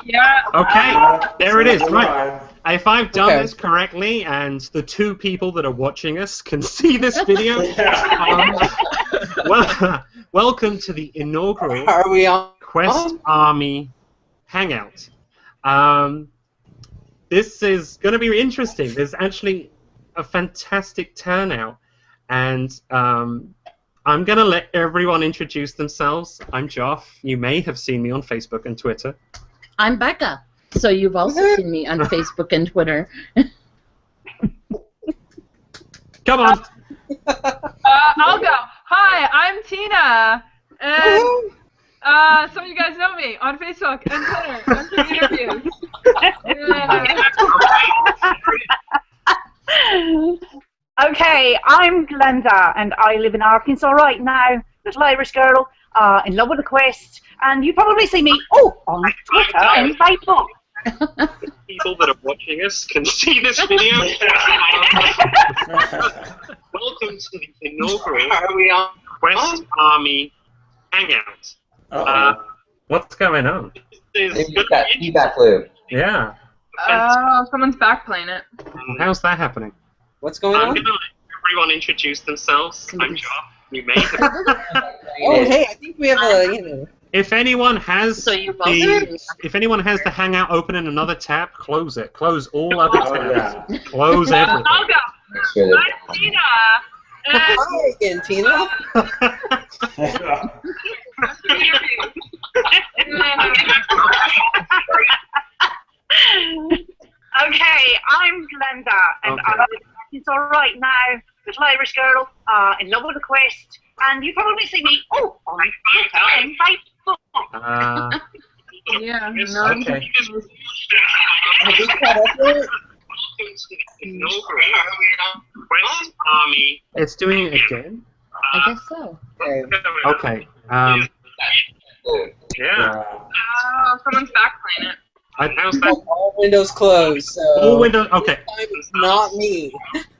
Yeah. Okay, there it is. Right. If I've done this correctly, and the two people that are watching us can see this video, welcome to the inaugural Quest Army Hangout. This is going to be interesting. There's actually a fantastic turnout, and I'm going to let everyone introduce themselves. I'm Joff. You may have seen me on Facebook and Twitter. I'm Becca. So you've also seen me on Facebook and Twitter. Come on. I'll go. Hi, I'm Tina. And some of you guys know me on Facebook and Twitter and through interviews. Okay, I'm Glenda, and I live in Arkansas right now. Little Irish girl, in love with a quest, and you probably see me on Twitter and Facebook. People that are watching us can see this video. Welcome to the inaugural Quest Army Hangout. What's going on? Feedback loop. Yeah. Oh, someone's backplaying it. How's that happening? What's going on? I'm going to let everyone introduce themselves. I'm Joff. You may have... Oh, hey, I think we have a, If anyone has if anyone has the Hangout open in another tab, close it. Close all other tabs. Yeah. Close everything. I'll go. I'm Tina. Hi again, Tina. Okay, I'm Glenda, and I live in Arkansas right now. Little Irish girl, in love with a quest, and you probably see me on Twitter and Facebook. Yeah, okay. It's doing it again? I guess so. Okay. Yeah. Oh, someone's backplaying it. How's that? All windows closed. So all windows. Okay. It's not me.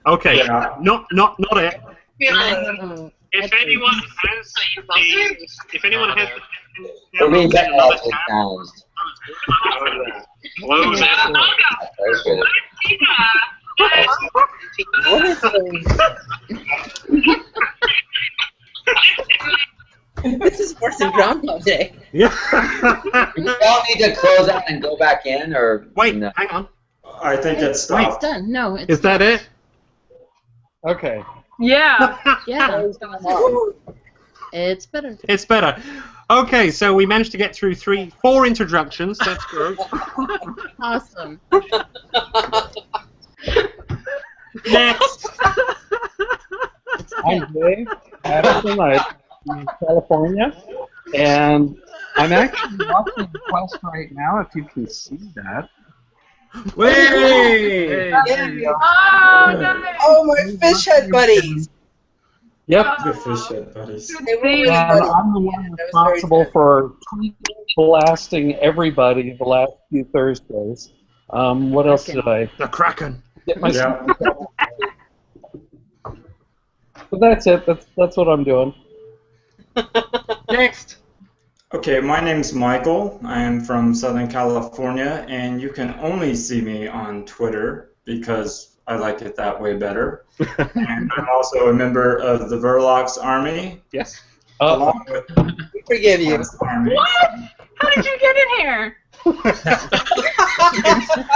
Okay. Yeah. Not it. If anyone has We're being technologically challenged. Close it. What is this is worse than Groundhog Day. Yeah. We all need to close out and go back in, or wait, no? hang on. I think it's stopped. It's done. No, it's Is that it? Okay. Yeah. Yeah. It's better. It's better. Okay, so we managed to get through 4 introductions. That's good. Awesome. Next. I'm Dave Patterson. I'm in California, and I'm actually watching the quest right now, if you can see that. Hey! Oh, my fish head buddies! Yep. The fish head buddies. And I'm the one responsible for blasting everybody the last few Thursdays. What else did I? The Kraken. Get myself. But that's it. That's what I'm doing. Next. Okay, my name's Michael. I am from Southern California, and you can only see me on Twitter because I like it that way better. And I'm also a member of the Verlox Army. Yes. Along with We forgive you. Army. What? How did you get in here?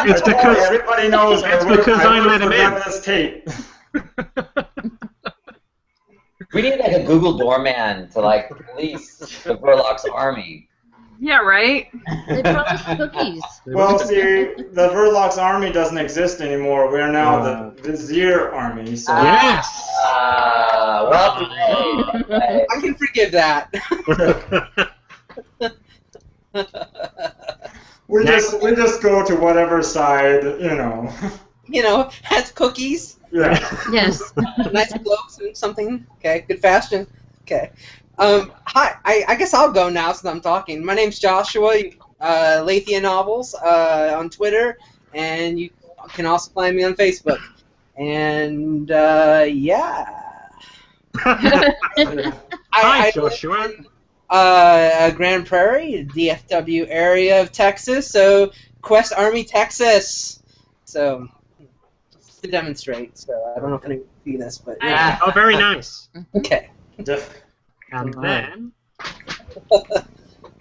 It's because everybody knows. It's because I let him in. This tape. We need like a Google doorman to like police the Verlox Army. Yeah, right? They promised cookies. Well, see, the Verlox Army doesn't exist anymore. We're now the Vizier Army. So yes. Well, I can forgive that. we just go to whatever side, you know. You know, has cookies. Yeah. Yes. Nice clothes and something. Okay, good fashion. Okay. Hi, I guess I'll go now since I'm talking. My name's Joshua, Lathia Novels on Twitter, and you can also find me on Facebook. And, yeah. Hi, Joshua. Grand Prairie, DFW area of Texas. So Quest Army, Texas. So just to demonstrate. So I don't know if anyone can see this, but yeah. Oh, very nice. Okay. And then...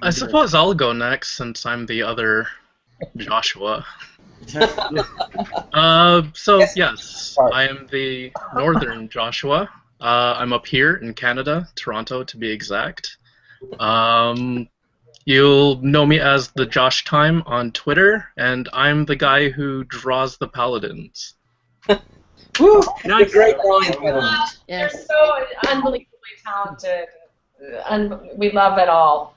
I suppose I'll go next since I'm the other Joshua. So yes, I am the northern Joshua. I'm up here in Canada, Toronto to be exact. You'll know me as the Josh Time on Twitter, and I'm the guy who draws the paladins. Woo! Nice. Great drawing. They're so unbelievably talented. We love it all.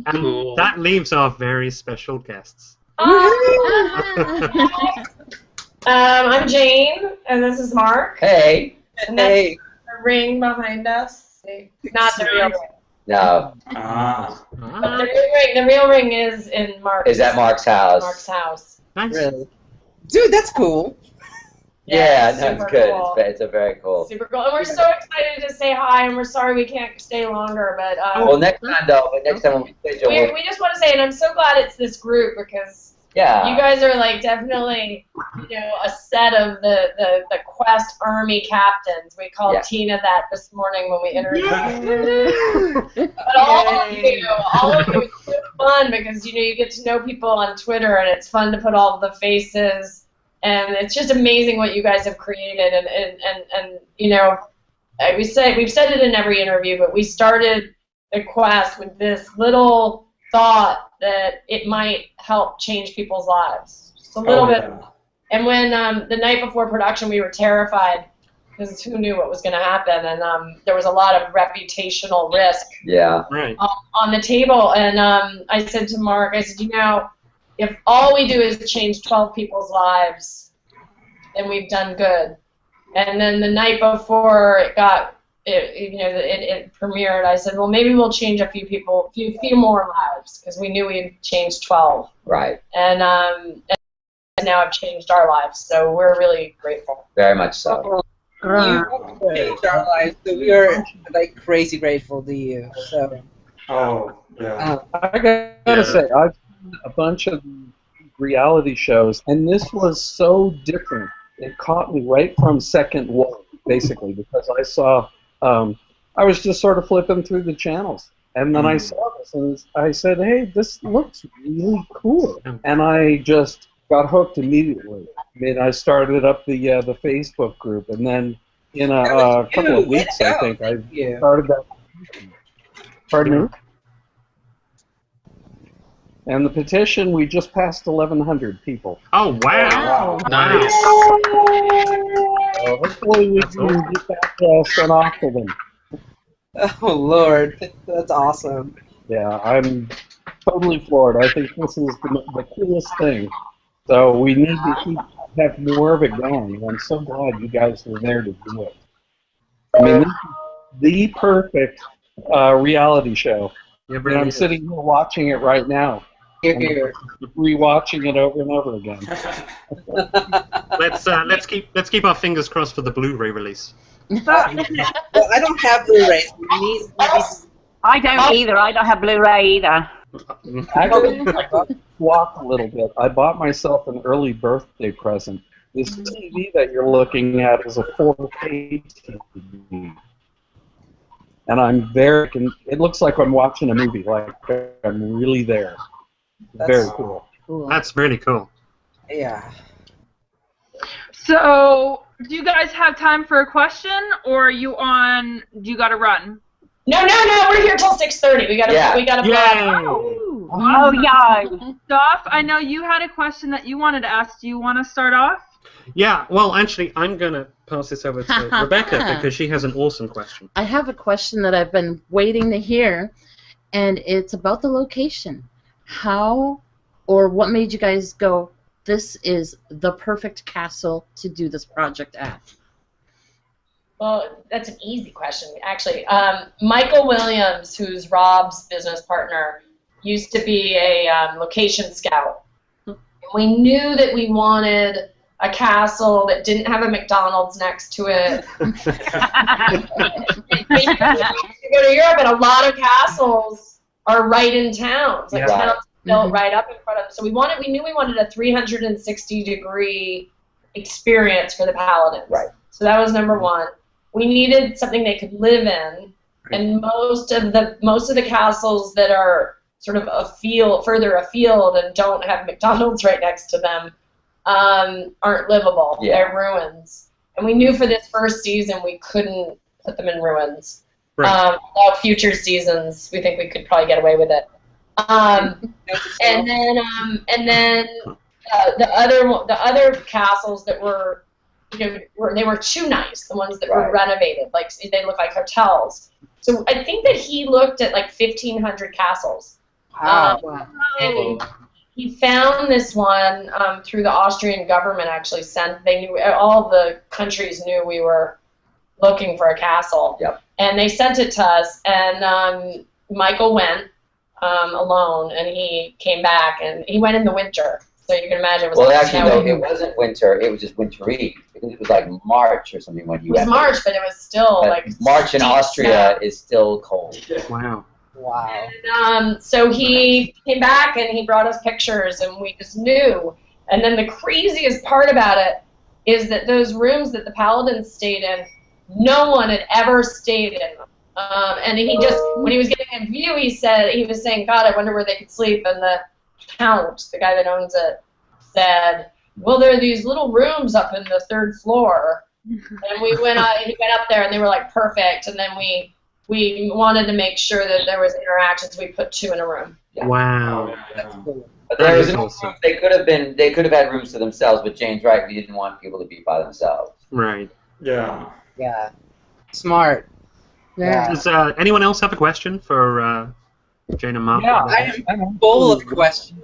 And Cool. that leaves our very special guests. I'm Jane, and this is Mark. Hey. And that's Hey. the ring behind us. Not the real ring. No. The real ring is in Mark's. Is at Mark's house. Mark's house. Nice. Really? Dude, that's cool. Yeah, no, it's super good. cool. It's a very cool. Super cool. And we're so excited to say hi, and we're sorry we can't stay longer, but Well, next time though. But next time when we say Joel, we just want to say, and I'm so glad it's this group because yeah. you guys are like definitely, a set of the Quest Army captains. We called Tina that this morning when we interviewed. But all of you, it's so fun because you get to know people on Twitter, and it's fun to put all the faces. And it's just amazing what you guys have created, and we've said it in every interview, but we started the Quest with this little thought that it might help change people's lives, just a little bit. And when the night before production, we were terrified because who knew what was going to happen, and there was a lot of reputational risk on the table. And I said to Mark, I said, if all we do is change 12 people's lives, then we've done good. And then the night before it premiered, I said, well, maybe we'll change a few more lives because we knew we'd changed 12. Right. And now I've changed our lives, so we're really grateful. Very much so. You changed our lives, so we are like crazy grateful to you. So. Oh, yeah. I gotta say, I've seen a bunch of reality shows, and this was so different. It caught me right from second one, basically, because I saw, I was just sort of flipping through the channels, and then I saw this, and I said, hey, this looks really cool, and I just got hooked immediately. I mean, I started up the Facebook group, and then in a couple of weeks, I think, I started that. Pardon me? And the petition, we just passed 1,100 people. Oh, wow. Nice. So hopefully we can get that sent off to them. Oh, Lord. That's awesome. Yeah, I'm totally floored. I think this is the coolest thing. So we need to have more of it going. I'm so glad you guys were there to do it. I mean, this is the perfect reality show. Yeah, and I'm sitting here watching it right now. Here. Rewatching it over and over again. Let's keep our fingers crossed for the Blu-ray release. Well, I don't have Blu-rays. I don't either. I don't have Blu-ray either. Actually, I got to walk a little bit. I bought myself an early birthday present. This TV that you're looking at is a 4K TV. And I'm very, it looks like I'm watching a movie, like I'm really there. Very cool. That's really cool. Yeah. So, do you guys have time for a question, or do you got to run? No, we're here till 6:30. We gotta. Oh, yeah. Doff, I know you had a question that you wanted to ask. Do you want to start off? Yeah, well, actually, I'm going to pass this over to Rebecca because she has an awesome question. I have a question that I've been waiting to hear, and it's about the location. How or what made you guys go, this is the perfect castle to do this project at? Well, that's an easy question, actually. Michael Williams, who's Rob's business partner, used to be a location scout. We knew that we wanted a castle that didn't have a McDonald's next to it. You go to Europe, and a lot of castles are right in towns. Like towns built right up in front of them. So we knew we wanted a 360-degree experience for the paladins. Right. So that was number one. We needed something they could live in, and most of the castles that are sort of further afield and don't have McDonald's right next to them aren't livable. Yeah. They're ruins. And we knew for this first season we couldn't put them in ruins. Right. Future seasons, we think we could probably get away with it. And then the other castles that were, they were too nice. The ones that were renovated, like they look like hotels. So I think that he looked at like 1,500 castles. And he found this one through the Austrian government. Actually, they knew, all the countries knew we were looking for a castle. Yep. And they sent it to us. And Michael went alone, and he came back, and he went in the winter. So you can imagine it was it wasn't winter. It was just wintry. It was like March or something when you went. It was March, but it was still like March in Austria is still cold. Wow. Wow. And so he came back and he brought us pictures, and we just knew. And then the craziest part about it is that those rooms that the paladins stayed in, no one had ever stayed in them. And he just, when he was getting a view, he was saying, God, I wonder where they could sleep. And the count, the guy that owns it, said, well, there are these little rooms up in the 3rd floor. And he went up there, and they were like perfect. And then we wanted to make sure that there was interactions. We put 2 in a room. Yeah. Wow. But there was no room. They could have had rooms to themselves, but Jane's right. We didn't want people to be by themselves. Right. Yeah. Yeah. Smart. Yeah. Does anyone else have a question for Jane and Mark? Yeah, I'm full of questions.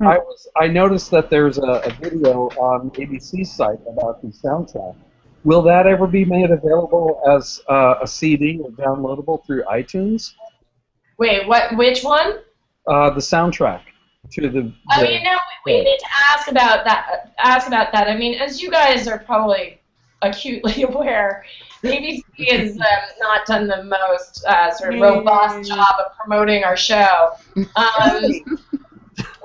I noticed that there's a video on ABC's site about the soundtrack. Will that ever be made available as a CD or downloadable through iTunes? Wait, what? Which one? The soundtrack to the. We need to ask about that. I mean, as you guys are probably acutely aware, ABC has not done the most sort of robust job of promoting our show.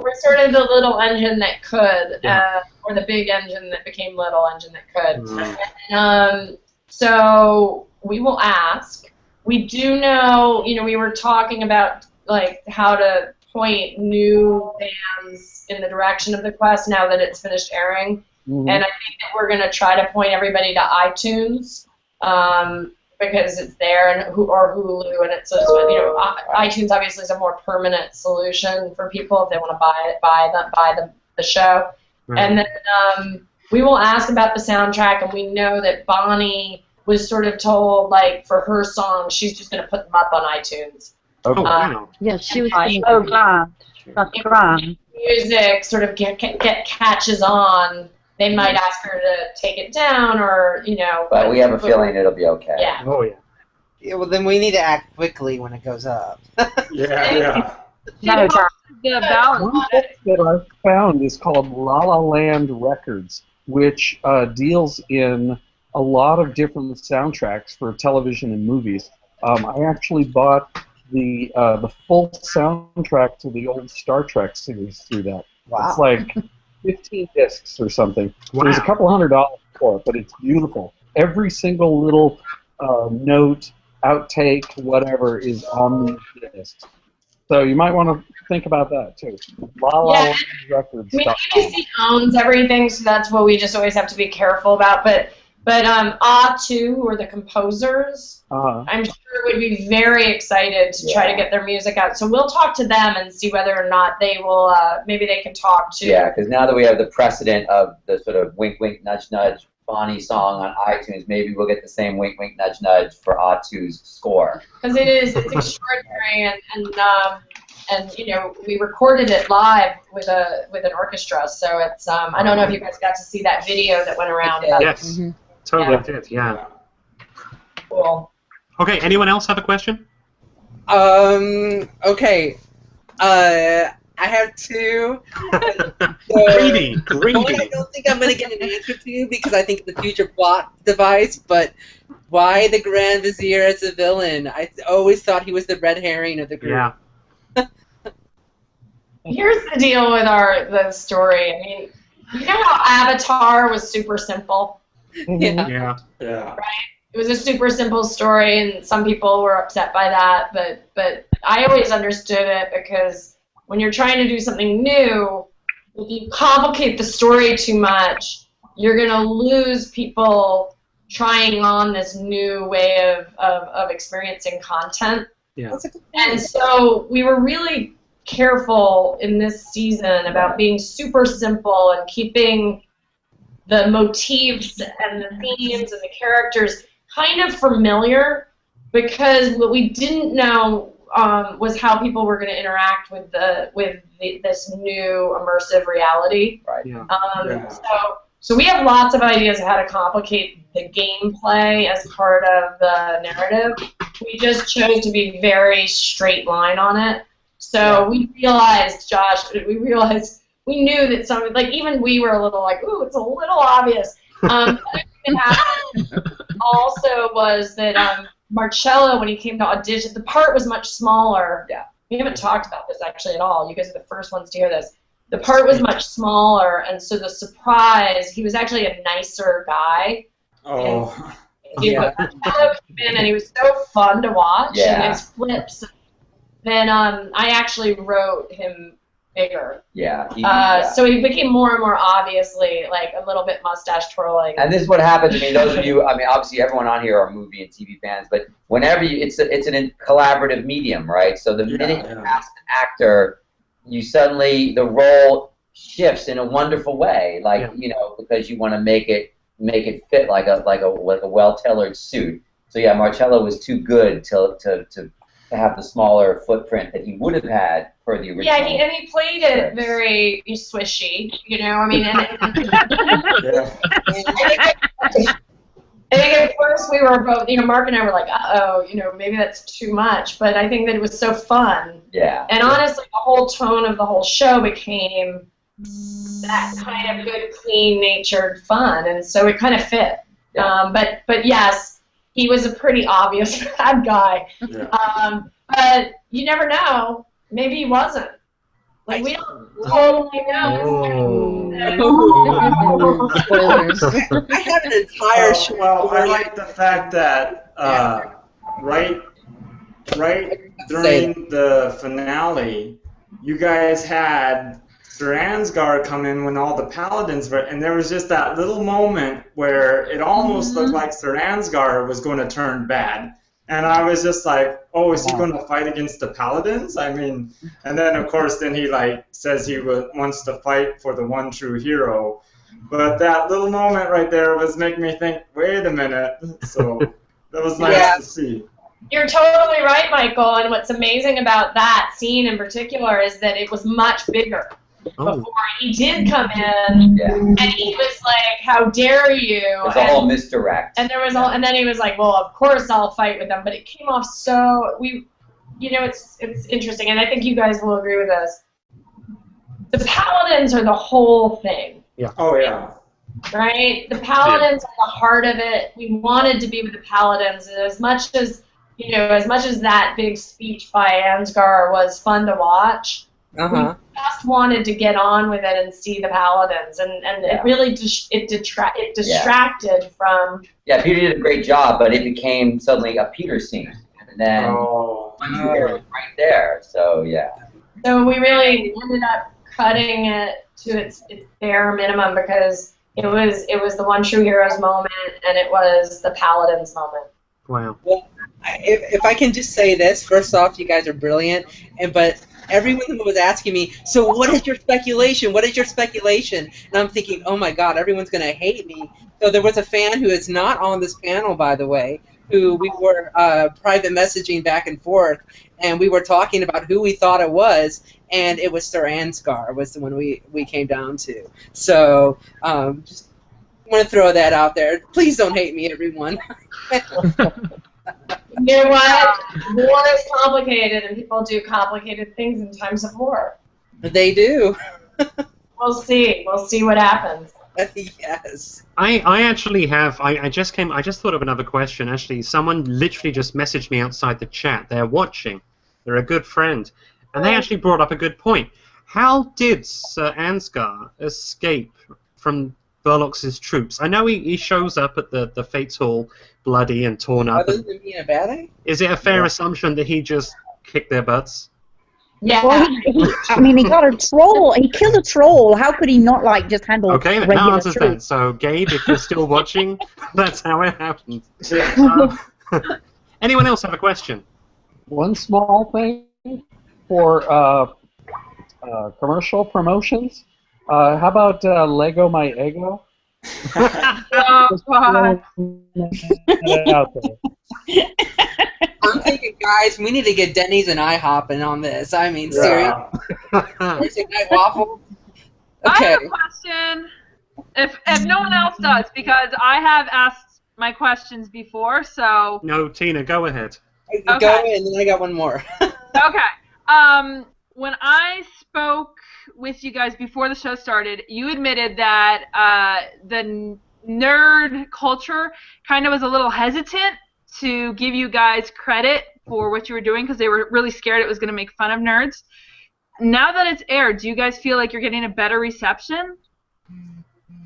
We're sort of the little engine that could, or the big engine that became little engine that could. And, so we will ask. We do know, we were talking about like how to point new fans in the direction of the Quest now that it's finished airing. Mm-hmm. And I think that we're going to try to point everybody to iTunes because it's there, or Hulu, and it's iTunes obviously is a more permanent solution for people if they want to buy the show. Right. And then we will ask about the soundtrack, and we know that Bonnie was sort of told, like, for her songs, she's just going to put them up on iTunes. Oh, wow. Yeah, she was. Oh, God. That's grand. Music sort of get catches on. They might ask her to take it down, or But we have a feeling it'll be okay. Yeah. Oh yeah. Yeah. Well, then we need to act quickly when it goes up. Yeah. No, The balance. One book that I've found is called La La Land Records, which deals in a lot of different soundtracks for television and movies. I actually bought the full soundtrack to the old Star Trek series through that. Wow. It's like 15 discs or something. Wow. It was a couple $100 for it, but it's beautiful. Every single little note, outtake, whatever is on these discs. So you might want to think about that too. La La Land Records. I mean, ABC owns everything, so that's what we just always have to be careful about. But A2, who are the composers, I'm sure would be very excited to try to get their music out. So we'll talk to them and see whether or not they will, maybe they can talk to. Yeah, because now that we have the precedent of the sort of wink, wink, nudge, nudge Bonnie song on iTunes, maybe we'll get the same wink, wink, nudge, nudge for A2's score. Because it's extraordinary, and we recorded it live with an orchestra, so it's I don't know if you guys got to see that video that went around. Yes, totally did. Yeah. Cool. Okay. Anyone else have a question? Okay. I have two. Greedy. One I don't think I'm going to get an answer to because I think it's a future plot device, but why the Grand Vizier as a villain? I always thought he was the red herring of the group. Yeah. Here's the deal with the story. I mean, you know how Avatar was super simple? Yeah. Right? It was a super simple story, and some people were upset by that, but I always understood it because when you're trying to do something new, if you complicate the story too much, you're going to lose people trying on this new way of experiencing content. Yeah. And so we were really careful in this season about being super simple and keeping the motifs and the themes and the characters kind of familiar, because what we didn't know was how people were going to interact with this new immersive reality. Right. Yeah. So we have lots of ideas of how to complicate the gameplay as part of the narrative. We just chose to be very straight line on it. So we realized, Josh, we knew that some, like, even we were a little like, ooh, it's a little obvious. Also was that Marcello, when he came to audition, the part was much smaller. Yeah. We haven't talked about this actually at all. You guys are the first ones to hear this. The part was much smaller, and so the surprise, he was actually a nicer guy. Oh. Marcello came in, and he was so fun to watch, and his flips. Then I actually wrote him bigger. Yeah. So he became more and more obviously like a little bit mustache twirling. And this is what happens. I mean, those of you, I mean, obviously everyone on here are movie and TV fans, but whenever it's a collaborative medium, right? So the minute you cast an actor, you suddenly, the role shifts in a wonderful way, like, you know, because you want to make it fit like a well-tailored suit. So yeah, Marcello was too good to have the smaller footprint that he would have had for the original. Yeah, and he played it very swishy, you know. I mean, I think at first we were both, you know, Mark and I were like, uh-oh, you know, maybe that's too much. But I think that it was so fun. Yeah. And honestly, the whole tone of the whole show became that kind of good, clean-natured fun, and so it kind of fit. Yeah. But yes. He was a pretty obvious bad guy. Yeah. But you never know. Maybe he wasn't. Like, we don't totally know. Spoilers. I have an entire show. Well, I like the fact that right during the finale, you guys had Sir Ansgar come in when all the paladins were, and there was just that little moment where it almost looked like Sir Ansgar was going to turn bad. And I was just like, oh, is he going to fight against the paladins? I mean, and then of course then he like says he wants to fight for the one true hero. But that little moment right there was making me think, wait a minute. So that was nice to see. You're totally right, Michael. And what's amazing about that scene in particular is that it was much bigger. Before he did come in, and he was like, "How dare you?" It was a whole misdirect. And there was and then he was like, "Well, of course I'll fight with them." But it came off so you know, it's interesting, and I think you guys will agree with us. The paladins are the whole thing. Yeah. Oh yeah. Right. The paladins are the heart of it. We wanted to be with the paladins, and as much as that big speech by Ansgar was fun to watch. We just wanted to get on with it and see the paladins, and it really distracted from. Yeah, Peter did a great job, but it became suddenly a Peter scene, and then right there. So yeah. So we really ended up cutting it to its bare minimum because it was the one true hero's moment, and it was the paladins moment. Wow. Well, if I can just say this, first off, you guys are brilliant, but everyone was asking me, so what is your speculation? What is your speculation? And I'm thinking, oh my God, everyone's going to hate me. So there was a fan who is not on this panel, by the way, who we were private messaging back and forth, and we were talking about who we thought it was, and it was Sir Ansgar was the one we came down to. So just want to throw that out there. Please don't hate me, everyone. You know what? War is complicated, and people do complicated things in times of war. They do. We'll see. We'll see what happens. Yes. I actually have. I just thought of another question. Actually, someone literally just messaged me outside the chat. They're watching. They're a good friend, and they actually brought up a good point. How did Sir Ansgar escape from Burlox's troops? I know he shows up at the Fates Hall, bloody and torn up. Other than being a baddie? Is it a fair assumption that he just kicked their butts? Yeah. Well, I mean, he got a troll. He killed a troll. How could he not, like, just handle Okay, that regular answers that. troops? So, Gabe, if you're still watching, that's how it happened. Anyone else have a question? One small thing for commercial promotions. How about Lego My Ego? Oh, God. Out there. I'm thinking, guys, we need to get Denny's and IHOP in on this. I mean, seriously. Thursday night waffle. I Okay. have a question. If no one else does, because I have asked my questions before, so. No, Tina, go ahead. Okay. Go, and then I got one more. Okay. When I spoke with you guys before the show started, you admitted that the nerd culture kind of was a little hesitant to give you guys credit for what you were doing because they were really scared it was going to make fun of nerds. Now that it's aired, do you guys feel like you're getting a better reception?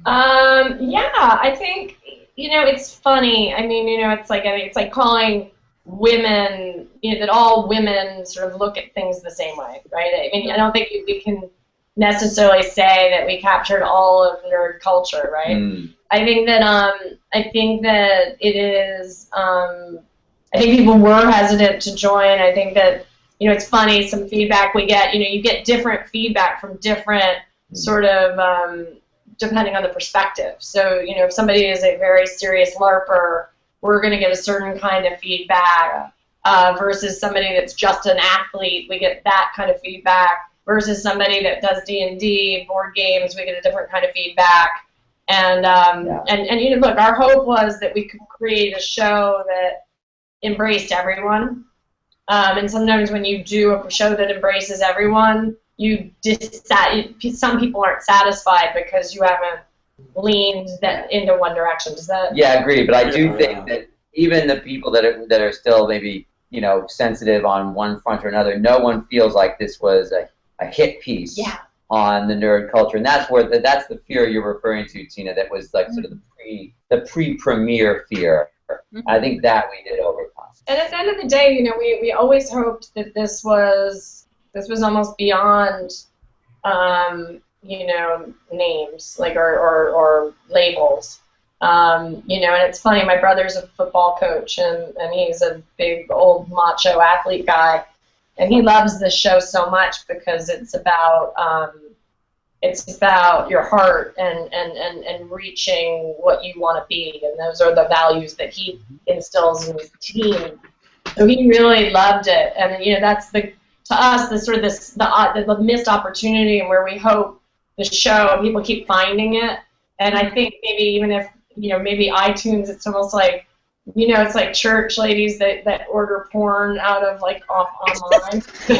Yeah, I think, it's funny. I mean, it's like calling women, that all women sort of look at things the same way, right? I mean, I don't think we can necessarily say that we captured all of nerd culture, right? I think that it is. I think people were hesitant to join. I think that it's funny. Some feedback we get. You get different feedback from different sort of depending on the perspective. So if somebody is a very serious LARPer, we're going to get a certain kind of feedback versus somebody that's just an athlete. We get that kind of feedback versus somebody that does D&D, board games. We get a different kind of feedback. And look, our hope was that we could create a show that embraced everyone. And sometimes when you do a show that embraces everyone, some people aren't satisfied because you haven't leaned into one direction. Does that? Yeah, I agree. But I do think that even the people that are still maybe sensitive on one front or another, no one feels like this was a hit piece. Yeah. On the nerd culture, and that's the fear you're referring to, Tina. That was like sort of the pre-premiere fear. I think that we did overcome. And at the end of the day, we always hoped that this was almost beyond, names like or labels. And it's funny. My brother's a football coach, and he's a big old macho athlete guy. And he loves this show so much because it's about your heart and reaching what you want to be, and those are the values that he instills in his team. So he really loved it, and that's to us the missed opportunity, and where we hope the show people keep finding it. And I think maybe even if maybe iTunes, it's almost like. It's like church ladies that order porn out of off online. We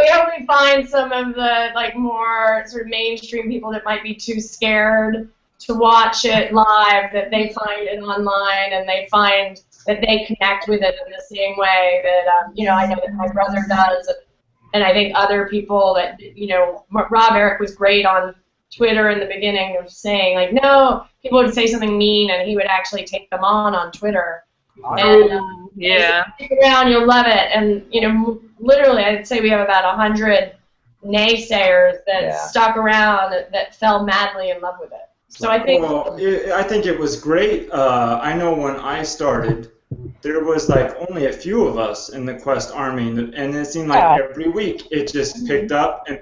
hope we find some of the more sort of mainstream people that might be too scared to watch it live, that they find it online and they find that they connect with it in the same way that I know that my brother does. And I think other people that, Rob Eric was great on Twitter in the beginning of saying, no, people would say something mean and he would actually take them on Twitter. And yeah. Stick around, you'll love it. And, literally, I'd say we have about 100 naysayers that stuck around that fell madly in love with it. So I think... Well, I think it was great. I know when I started, there was only a few of us in the Quest Army, and it seemed like every week it just picked up, and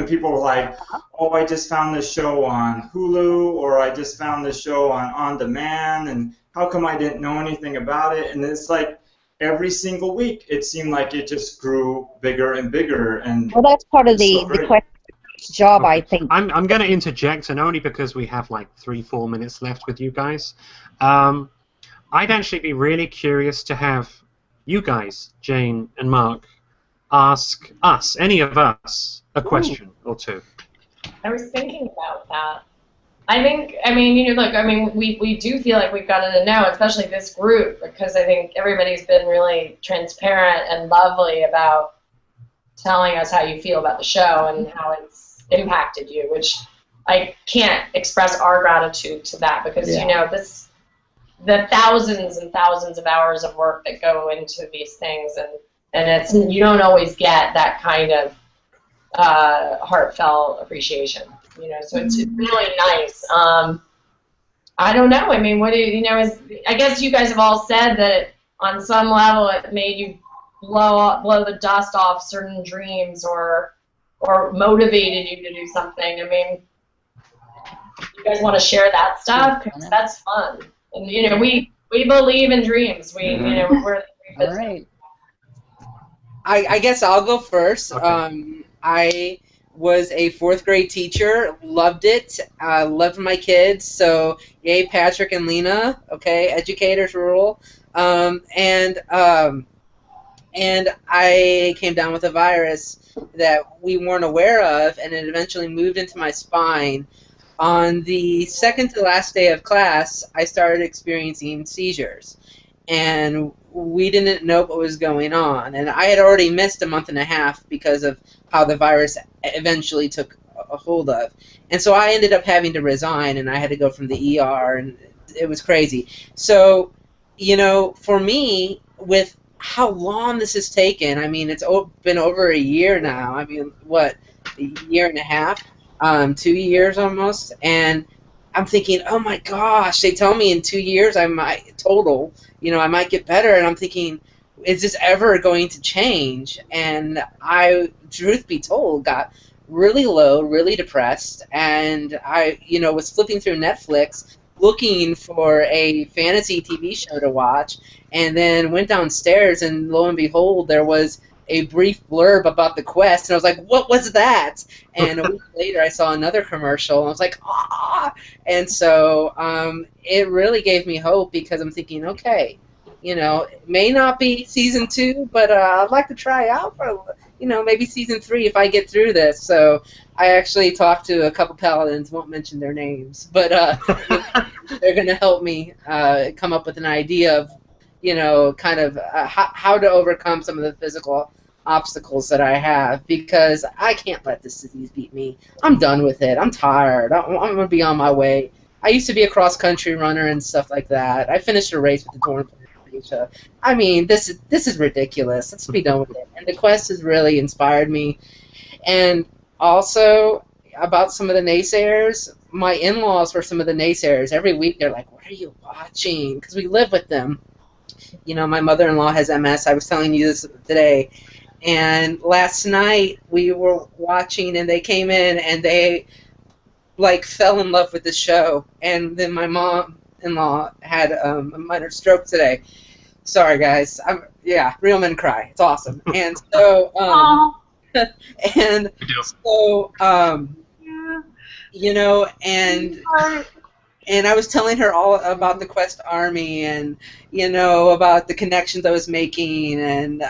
people were like, oh, I just found this show on Hulu, or I just found this show on demand, and how come I didn't know anything about it? And it's like every single week it seemed like it just grew bigger and bigger. And well, that's part of the Quest job, I think. I'm going to interject, and only because we have 3-4 minutes left with you guys. I'd actually be really curious to have you guys, Jane and Mark, ask us, any of us, a question or two. I was thinking about that. I mean, look, we do feel like we've gotten to know, especially this group, because I think everybody's been really transparent and lovely about telling us how you feel about the show and how it's impacted you, which I can't express our gratitude to that because, the thousands and thousands of hours of work that go into these things, and you don't always get that kind of heartfelt appreciation, so it's really nice. I don't know. I mean, what do I guess you guys have all said that on some level it made you blow the dust off certain dreams or motivated you to do something. I mean, you guys want to share that stuff? 'Cause that's fun. And we believe in dreams. We're all right. I guess I'll go first. Okay. I was a 4th grade teacher, loved it, loved my kids, so yay Patrick and Lena, okay, educators rule. And I came down with a virus that we weren't aware of, and it eventually moved into my spine. On the second to last day of class, I started experiencing seizures, and we didn't know what was going on. And I had already missed a month and a half because of how the virus eventually took a hold of. And so I ended up having to resign, and I had to go from the ER, and it was crazy. So, for me, with how long this has taken, I mean, it's been over a year now. I mean, what, a year and a half? 2 years almost, and I'm thinking, oh my gosh, they tell me in 2 years I might I might get better, and I'm thinking, is this ever going to change? And I, truth be told, got really low, really depressed, and I, was flipping through Netflix looking for a fantasy TV show to watch, and then went downstairs, and lo and behold, there was a brief blurb about the quest, and I was like, what was that? And a week later I saw another commercial, and I was like, ah! And so it really gave me hope, because I'm thinking, okay, it may not be season 2, but I'd like to try out for, maybe season 3 if I get through this. So I actually talked to a couple paladins, won't mention their names, but they're going to help me come up with an idea of, kind of how to overcome some of the physical obstacles that I have, because I can't let this disease beat me. I'm done with it. I'm tired. I'm going to be on my way. I used to be a cross-country runner and stuff like that. I finished a race with the torn fascia. I mean, this is ridiculous. Let's be done with it. And the quest has really inspired me. And also, about some of the naysayers, my in-laws were some of the naysayers. Every week they're like, what are you watching? Because we live with them. My mother-in-law has MS. I was telling you this today. And last night we were watching, and they came in, and they fell in love with the show. And then my mom-in-law had a minor stroke today. Sorry, guys. Real men cry. It's awesome. And so, and I was telling her all about the Quest Army, and about the connections I was making, and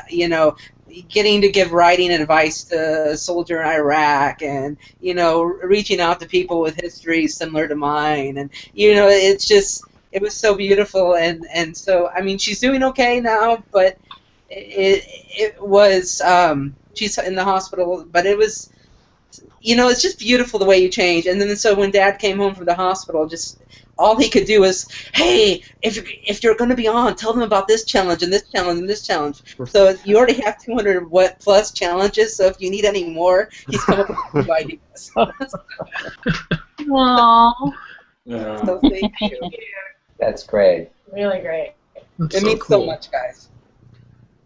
getting to give writing advice to a soldier in Iraq, and reaching out to people with histories similar to mine, and it was so beautiful. And so, I mean, she's doing okay now, but it was she's in the hospital, but it was, it's just beautiful the way you change. And then so when Dad came home from the hospital, just all he could do was, hey, if you're going to be on, tell them about this challenge and this challenge and this challenge. So you already have 200 plus challenges, so if you need any more, he's come up with new ideas. Aww. Yeah. So thank you. That's great. Really great. It means so much, guys.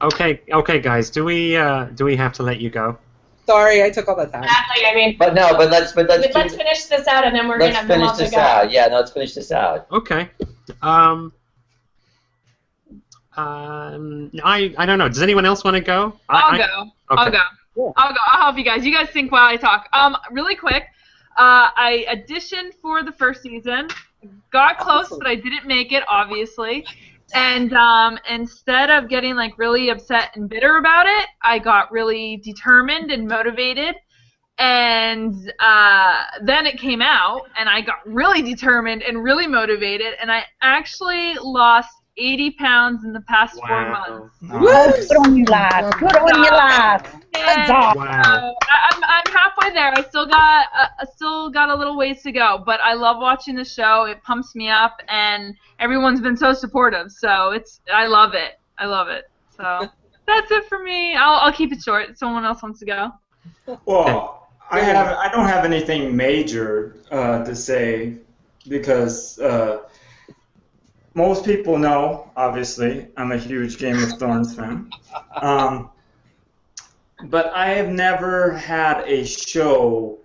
Okay, guys. Do we have to let you go? Sorry, I took all the time. Exactly. I mean, let's finish this out, and then we're gonna finish this out. Yeah, no, let's finish this out. Okay. I don't know. Does anyone else want to go? I'll go. Okay. I'll help you guys. You guys think while I talk. Really quick. I auditioned for the first season. Got close, but I didn't make it, obviously. And instead of getting like really upset and bitter about it, I got really determined and motivated. And then it came out, and I got really determined and really motivated, and I actually lost 80 pounds in the past 4 months. Good on you, lad. Good on you, lad. Wow. I'm halfway there. I still got a little ways to go, but I love watching the show. It pumps me up, and everyone's been so supportive. So I love it. I love it. So that's it for me. I'll keep it short. If someone else wants to go. Well, I don't have anything major to say because most people know, obviously, I'm a huge Game of Thrones fan. But I have never had a show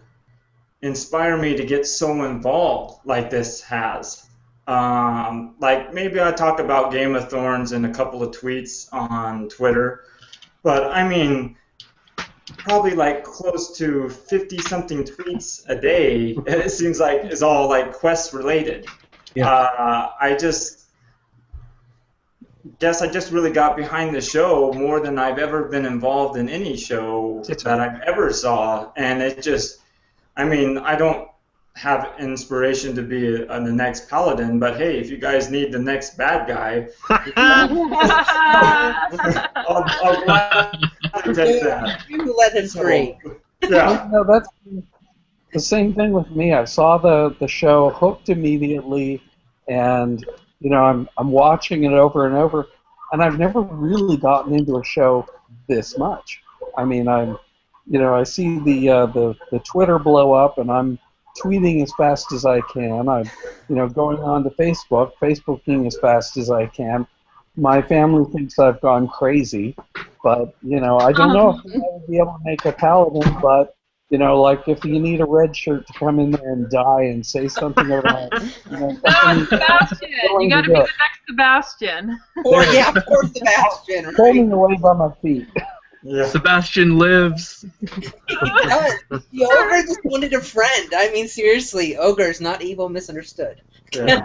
inspire me to get so involved like this has. Like maybe I talk about Game of Thrones in a couple of tweets on Twitter, but I mean, probably like close to 50-something tweets a day. It seems like is all like quest related. Yeah. I guess I just really got behind the show more than I've ever been involved in any show that I've ever saw, and it just, I mean, I don't have inspiration to be the next paladin, but hey, if you guys need the next bad guy, I'll gladly take that. You let him free. Yeah. You know, that's the same thing with me. I saw the show, hooked immediately, and you know, I'm watching it over and over, and I've never really gotten into a show this much. I mean, I see the Twitter blow up, and I'm tweeting as fast as I can. I'm, going on to Facebooking as fast as I can. My family thinks I've gone crazy, but I don't know if I would be able to make a paladin, but. Like if you need a red shirt to come in there and die and say something about, Sebastian. You got to be the next Sebastian. Or Sebastian. Right? Holding away by my feet. Yeah. Sebastian lives. The ogre just wanted a friend. I mean, seriously, ogre's not evil, misunderstood. Yeah.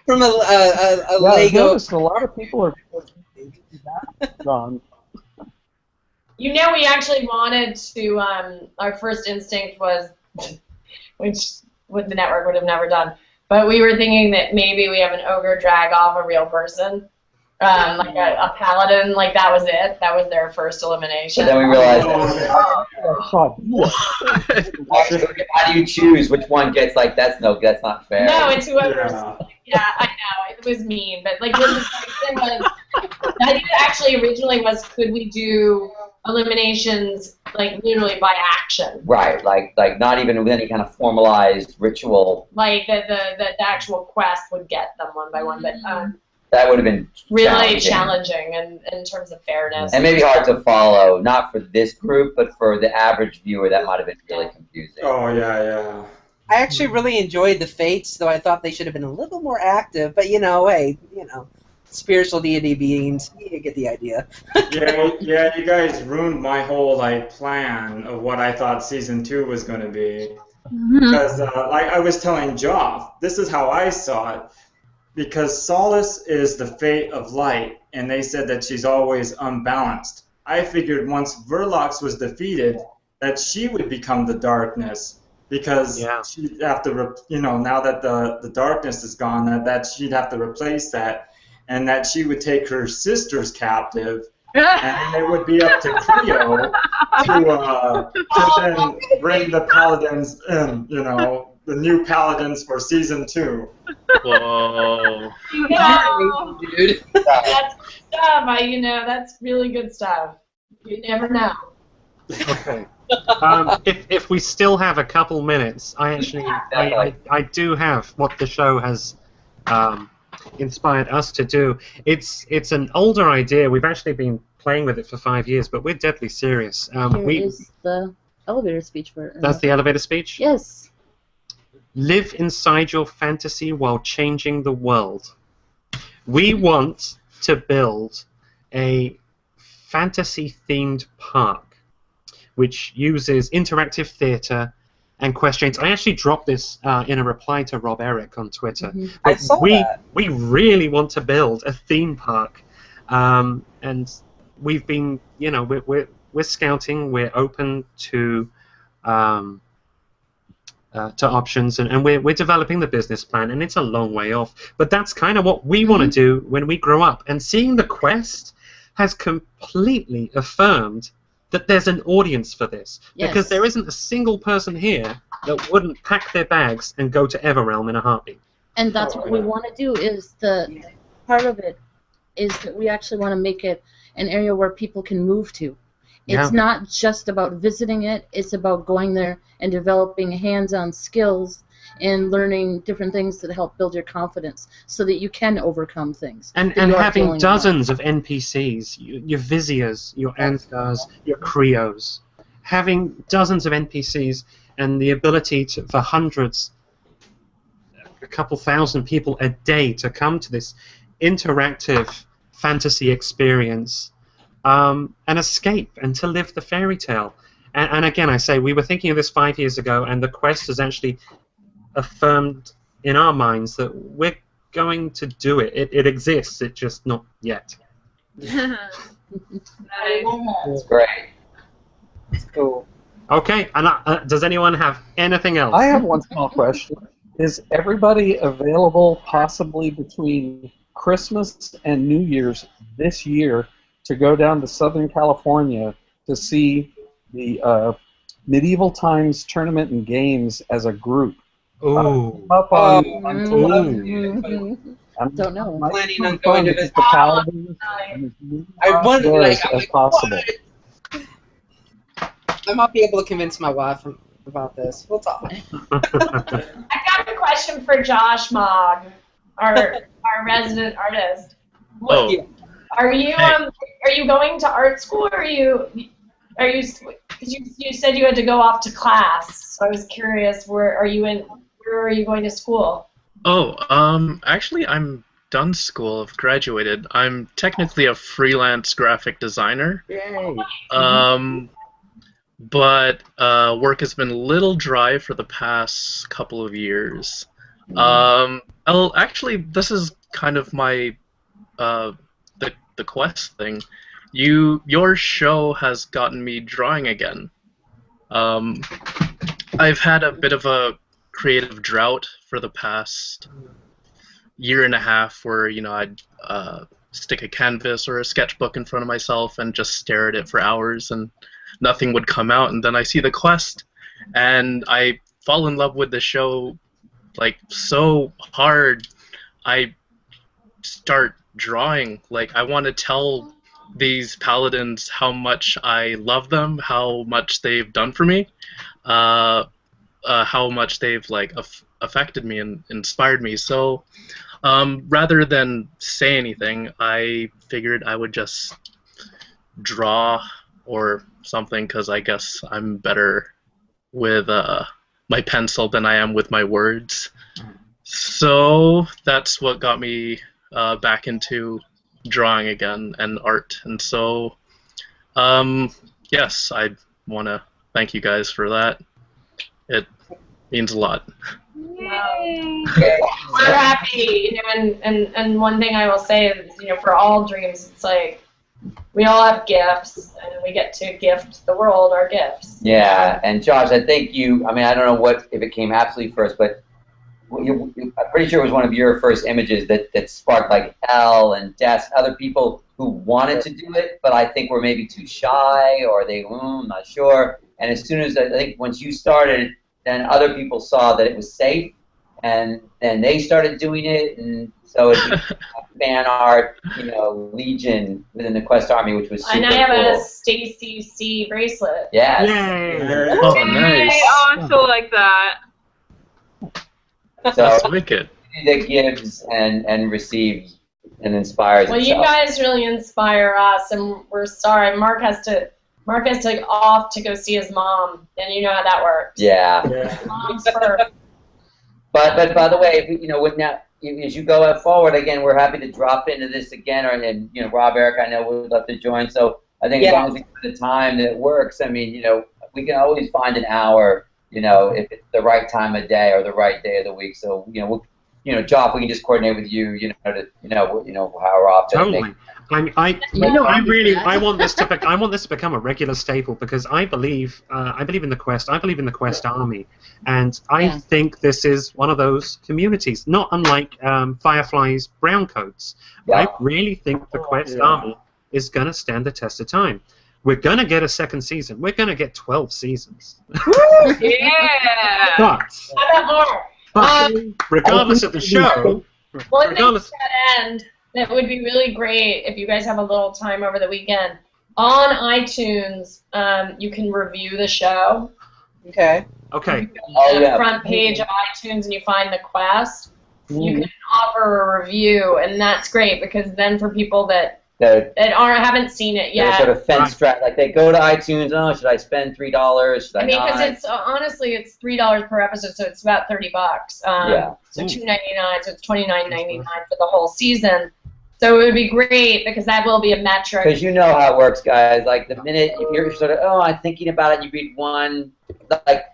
From a I noticed a lot of people are gone. We actually wanted to, our first instinct was, which the network would have never done, but we were thinking that maybe we have an ogre drag off a real person, like a paladin, like that was it. That was their first elimination. But then we realized, how do you choose which one gets, like, that's not fair. No, it's whoever's, yeah, I know, it was mean, but like the idea actually originally was, could we do eliminations like literally by action? Right, like not even with any kind of formalized ritual. Like the actual quest would get them one by one, but that would have been really challenging in terms of fairness. And maybe hard to follow, not for this group, but for the average viewer, that might have been really confusing. Oh yeah. I actually really enjoyed the Fates, though I thought they should have been a little more active. But hey, spiritual deity beings, you get the idea. yeah, you guys ruined my whole plan of what I thought season 2 was going to be. Because I was telling Joff, this is how I saw it. Because Solace is the fate of light, and they said that she's always unbalanced. I figured once Verlox was defeated, that she would become the darkness. Because she'd have to, now that the darkness is gone, that she'd have to replace that. And that she would take her sisters captive, and it would be up to Cleo to then bring the paladins in, the new paladins for season 2. Whoa. Dude. That's good stuff. That's really good stuff. You never know. Okay. If we still have a couple minutes, I do have what the show has inspired us to do. It's an older idea. We've actually been playing with it for 5 years, but we're deadly serious. Here is the elevator speech for That's the elevator speech? Yes. Live inside your fantasy while changing the world. We want to build a fantasy-themed park which uses interactive theatre and questions. I actually dropped this in a reply to Rob Eric on Twitter. Mm-hmm. I saw that. We really want to build a theme park, and we've been, you know, we're scouting. We're open to options, and we're developing the business plan, and it's a long way off. But that's kind of what we want to do when we grow up. And seeing the Quest has completely affirmed that there's an audience for this, because there isn't a single person here that wouldn't pack their bags and go to Everrealm in a heartbeat. And that's what we want to do. Is the part of it is that we actually want to make it an area where people can move to. It's not just about visiting it. It's about going there and developing hands-on skills and learning different things that help build your confidence so that you can overcome things. And having dozens of NPCs, your Viziers, your Anthars, your Creos, having dozens of NPCs and the ability for hundreds, a couple thousand people a day to come to this interactive fantasy experience, and escape and to live the fairy tale. And again, I say, we were thinking of this 5 years ago, and the Quest has actually affirmed in our minds that we're going to do it. It exists, it's just not yet. That's great. That's cool. Okay, and does anyone have anything else? I have one small question. Is everybody available possibly between Christmas and New Year's this year to go down to Southern California to see the Medieval Times Tournament and Games as a group? Ooh. I don't know. I'm planning on going to visit the Paladins. I wonder, like, as possible. I might be able to convince my wife about this. We'll talk. I got a question for Josh Mogg, our resident artist. Are you going to art school, or are you? Because you said you had to go off to class. So I was curious, where are you going to school? Actually, I'm done school. I've graduated. I'm technically a freelance graphic designer. Yay. But work has been a little dry for the past couple of years. Actually, this is kind of my the Quest thing. Your show has gotten me drawing again. I've had a bit of a creative drought for the past year and a half, where I'd stick a canvas or a sketchbook in front of myself and just stare at it for hours and nothing would come out. And then I see the Quest, and I fall in love with the show like so hard. I start drawing. Like, I want to tell these paladins how much I love them, how much they've done for me, how much they've affected me and inspired me. So rather than say anything, I figured I would just draw or something, because I guess I'm better with my pencil than I am with my words. So that's what got me back into drawing again and art. And so yes, I want to thank you guys for that. It means a lot. Yay. We're happy, and one thing I will say is, for all dreams, it's like we all have gifts, and we get to gift the world our gifts. Yeah, and Josh, I think I don't know if it came absolutely first, but I'm pretty sure it was one of your first images that sparked Elle and Des, other people who wanted to do it, but I think were maybe too shy, or I'm not sure. And as soon as, I think once you started, then other people saw that it was safe, and then they started doing it, and so it became a fan art, legion within the Quest Army, which was super cool. And I have cool. a Stacy C bracelet. Yes. Yay. Oh, nice. Oh, I'm so like that. So that's wicked. That gives and receives and inspires. Well, you guys really inspire us, and we're sorry. Mark has to go off to go see his mom, and you know how that works. Yeah. Mom's first. But by the way, with now, as you go forward again, we're happy to drop into this again, and Rob, Eric, I know would love to join. So I think as long as we have the time that it works, we can always find an hour if it's the right time of day or the right day of the week. So, Joff, we can just coordinate with you, how often. Totally. I want this to become a regular staple because I believe in the Quest. I believe in the Quest Army, and I think this is one of those communities, not unlike Firefly's Browncoats. Yeah. I really think the Quest Army is going to stand the test of time. We're going to get a second season. We're going to get 12 seasons. Yeah. But regardless of the show, one thing to that end that would be really great if you guys have a little time over the weekend. On iTunes, you can review the show. Okay. Okay. You go to the front page of iTunes and you find the Quest. You can offer a review, and that's great because then for people that haven't seen it yet, sort of fence track, like they go to iTunes. Oh, should I spend $3? Should I not? because it's honestly it's $3 per episode, so it's about $30. So $2.99, so it's $29.99 for the whole season. So it would be great because that will be a metric. Because you know how it works, guys. Like the minute you're sort of, I'm thinking about it, and you read one like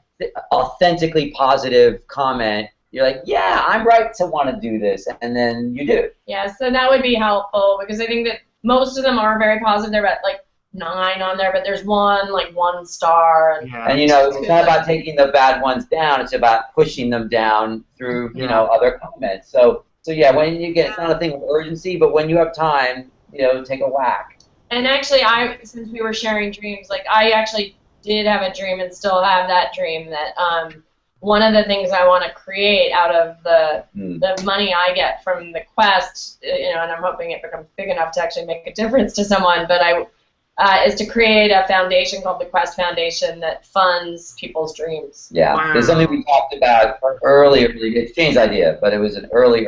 authentically positive comment, you're like, yeah, I'm right to want to do this, and then you do. Yeah, so that would be helpful because I think that most of them are very positive. They're at like 9 on there, but there's one like 1 star. And it's not about taking the bad ones down. It's about pushing them down through other comments. So yeah, when you get, it's not a thing of urgency, but when you have time, take a whack. And actually, since we were sharing dreams, like I actually did have a dream and still have that dream that one of the things I want to create out of the money I get from the Quest, and I'm hoping it becomes big enough to actually make a difference to someone, but is to create a foundation called the Quest Foundation that funds people's dreams. Yeah, there's something we talked about earlier. It's Jane's idea, but it was an early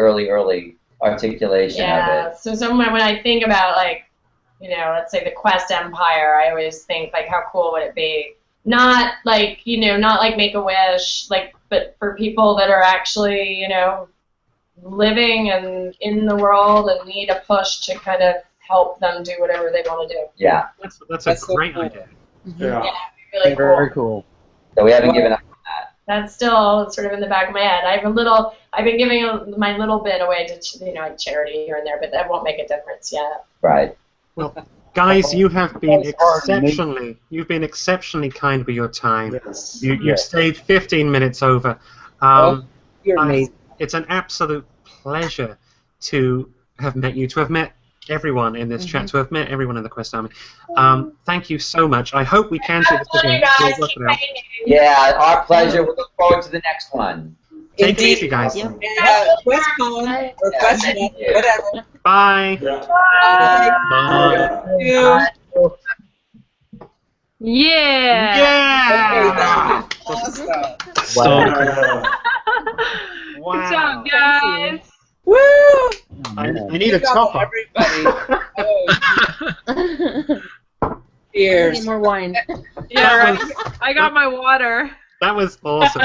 articulation of it. So when I think about let's say the Quest Empire, I always think like how cool would it be? Not like not like Make-A-Wish, but for people that are actually living and in the world and need a push to kind of help them do whatever they want to do. Yeah, that's a great idea. Yeah, really very cool. So we haven't given up on that. That's still sort of in the back of my head. I've been giving my little bit away to charity here and there, but that won't make a difference yet. Right. Well, guys, you have been exceptionally kind with your time. Yes. You've stayed 15 minutes over. You're amazing. It's an absolute pleasure to have met you, to have met everyone in this chat, to have met everyone in the Quest Army. Thank you so much. I hope we can do this again. Yeah, our pleasure. We look forward to the next one. Take it easy, guys. QuestCon or QuestCon, whatever. Bye. Bye. Yeah. Awesome. Wow. Good job, guys. Woo! I need a topper. Everybody. Cheers. Need more wine. Yeah, right. I got my water. That was awesome.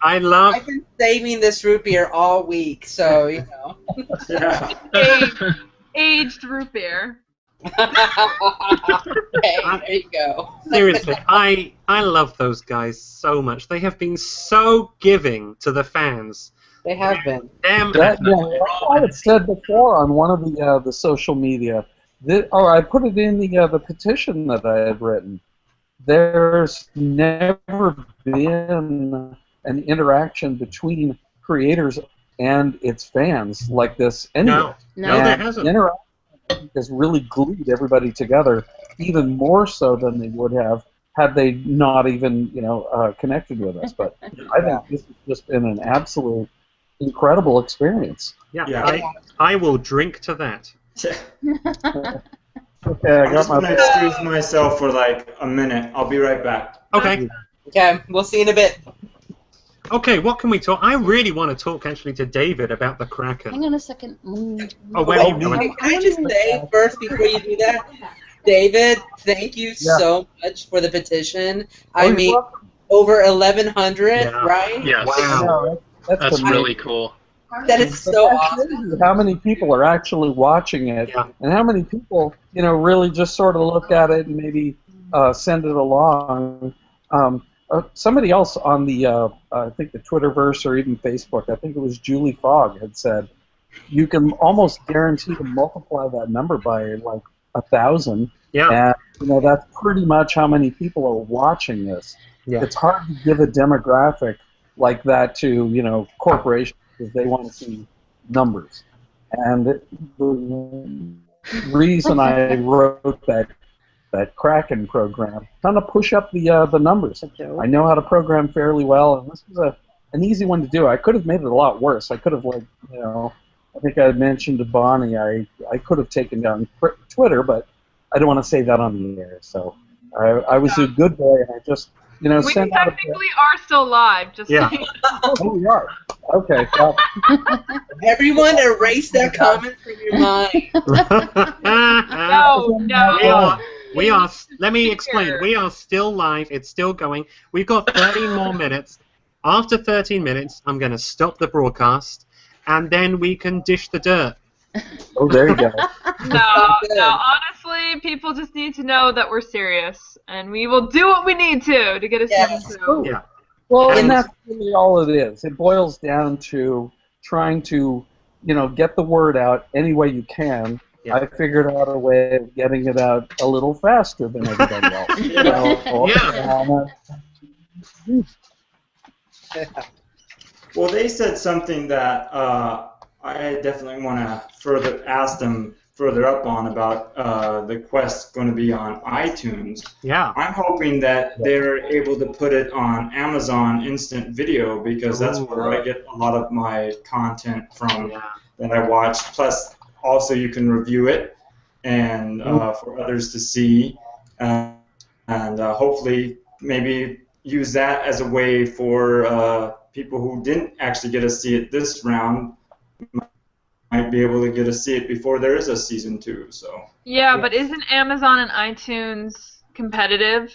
I love. I've been saving this root beer all week, so Aged root beer. Okay, there you go. Seriously, I love those guys so much. They have been so giving to the fans. They have been. I had said before on one of the social media. I put it in the petition that I had written. There's never been an interaction between creators and its fans like this anyway. No, there hasn't. Interaction has really glued everybody together, even more so than they would have had they not even connected with us. But I think this has just been an absolute incredible experience. Yeah. I will drink to that. Okay, I got going to excuse myself for like a minute. I'll be right back. Okay. Okay, we'll see you in a bit. Okay, what can we talk? I really want to talk actually to David about the Kraken. Hang on a second. Oh, wait. Can I just say first before you do that, David, thank you so much for the petition. I mean, over 1,100, right? Yes. Wow. That's really cool. That is so awesome. How many people are actually watching it, and how many people, really just sort of look at it and maybe send it along. somebody else on the, I think the Twitterverse or even Facebook, I think it was Julie Fogg, had said, you can almost guarantee to multiply that number by like 1,000. Yeah. And that's pretty much how many people are watching this. Yeah. It's hard to give a demographic like that to corporations because they want to see numbers. And the reason I wrote that Kraken program, trying to push up the numbers. I know how to program fairly well, and this was an easy one to do. I could have made it a lot worse. I could have, I think I mentioned to Bonnie, I could have taken down Twitter, but I don't want to say that on the air. So I was a good boy, and I just, we sent out technically are still live. Just saying. Oh, we are. Okay. Well. Everyone erase that comment from your mind. No. We are. Let me explain. We are still live. It's still going. We've got 13 more minutes. After 13 minutes, I'm going to stop the broadcast, and then we can dish the dirt. Oh, there you go. No, honestly, people just need to know that we're serious, and we will do what we need to get a season 2. Yeah. Well, and that's really all it is. It boils down to trying to, get the word out any way you can. Yeah. I figured out a way of getting it out a little faster than everybody else. Well, they said something that I definitely want to further ask them further up on about the Quest going to be on iTunes. Yeah. I'm hoping that they're able to put it on Amazon Instant Video because that's where I get a lot of my content from that I watch. Plus, also you can review it and for others to see, and hopefully maybe use that as a way for people who didn't actually get to see it this round might be able to get to see it before there is a season 2. So. Yeah, but isn't Amazon and iTunes competitive?